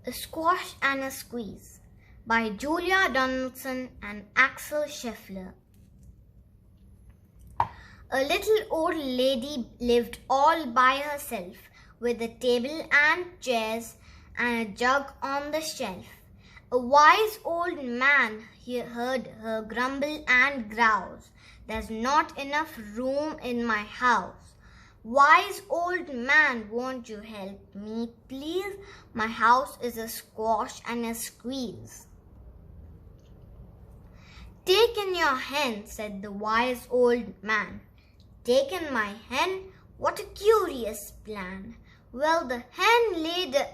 A Squash and a Squeeze by Julia Donaldson and Axel Scheffler. A little old lady lived all by herself, with a table and chairs and a jug on the shelf. A wise old man heard her grumble and grouse, "There's not enough room in my house. Wise old man, won't you help me, please? My house is a squash and a squeeze." "Take in your hen," said the wise old man. "Take in my hen? What a curious plan." Well, the hen laid an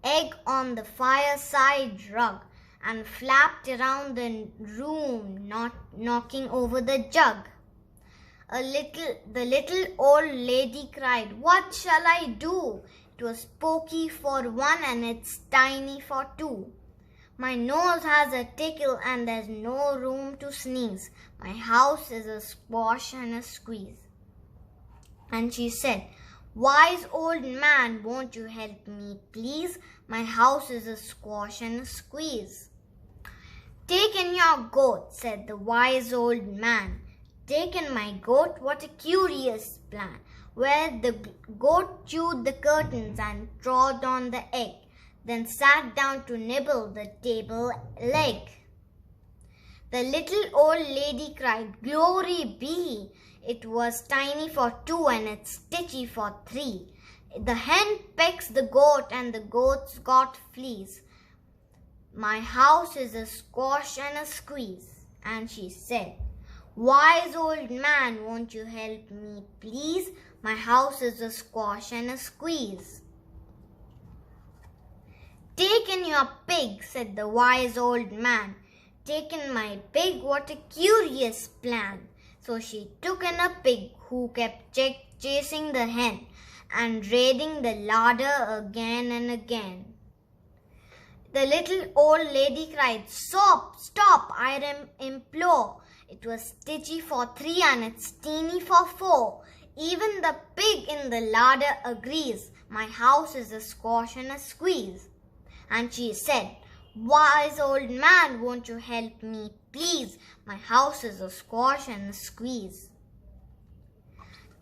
egg on the fireside rug and flapped around the room, not knocking over the jug. The little old lady cried, "What shall I do? It was pokey for one and it's tiny for two. My nose has a tickle and there's no room to sneeze. My house is a squash and a squeeze." And she said, "Wise old man, won't you help me, please? My house is a squash and a squeeze." "Take in your goat," said the wise old man. "Take in my goat, what a curious plan." Well, the goat chewed the curtains and trod on the egg, then sat down to nibble the table leg. The little old lady cried, "Glory be! It was tiny for two and it's stitchy for three. The hen pecks the goat and the goat's got fleas. My house is a squash and a squeeze." And she said, "Wise old man, won't you help me, please? My house is a squash and a squeeze." "Take in your pig," said the wise old man. "Take in my pig, what a curious plan." So she took in a pig who kept chasing the hen and raiding the larder again and again. The little old lady cried, Stop, I implore. It was stitchy for three and it's teeny for four. Even the pig in the larder agrees. My house is a squash and a squeeze." And she said, "Wise old man, won't you help me, please? My house is a squash and a squeeze."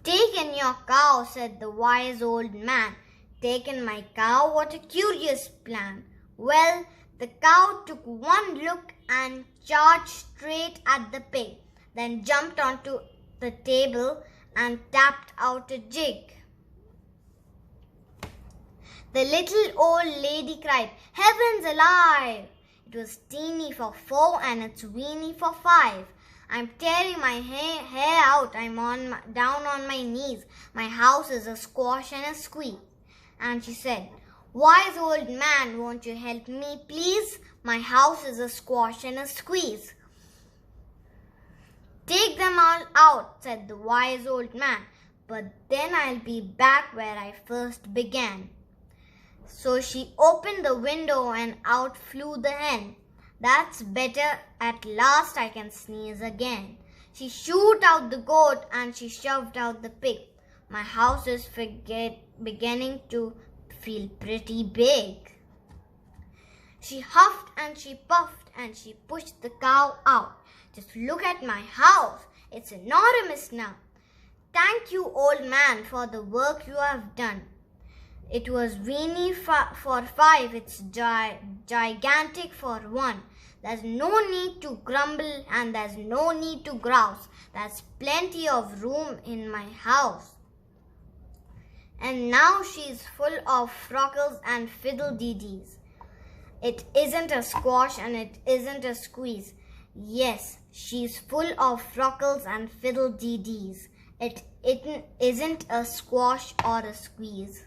"Take in your cow," said the wise old man. "Take in my cow, what a curious plan." Well, the cow took one look and charged straight at the pig, then jumped onto the table and tapped out a jig. The little old lady cried, "Heavens alive! It was teeny for four and it's weeny for five. I'm tearing my hair out. I'm down on my knees. My house is a squash and a squeeze." And she said, "Wise old man, won't you help me, please? My house is a squash and a squeeze." "Take them all out," said the wise old man, "but then I'll be back where I first began." So she opened the window and out flew the hen. "That's better, at last I can sneeze again." She shooed out the goat and she shoved out the pig. My house is beginning to feel pretty big. She huffed and she puffed and she pushed the cow out. "Just look at my house. It's enormous now." "Thank you, old man, for the work you have done. It was weeny for five. It's gigantic for one. There's no need to grumble and there's no need to grouse. There's plenty of room in my house." And now she's full of frockles and fiddle-dee-dees. It isn't a squash and it isn't a squeeze. Yes, she's full of frockles and fiddle-dee-dees. It isn't a squash or a squeeze.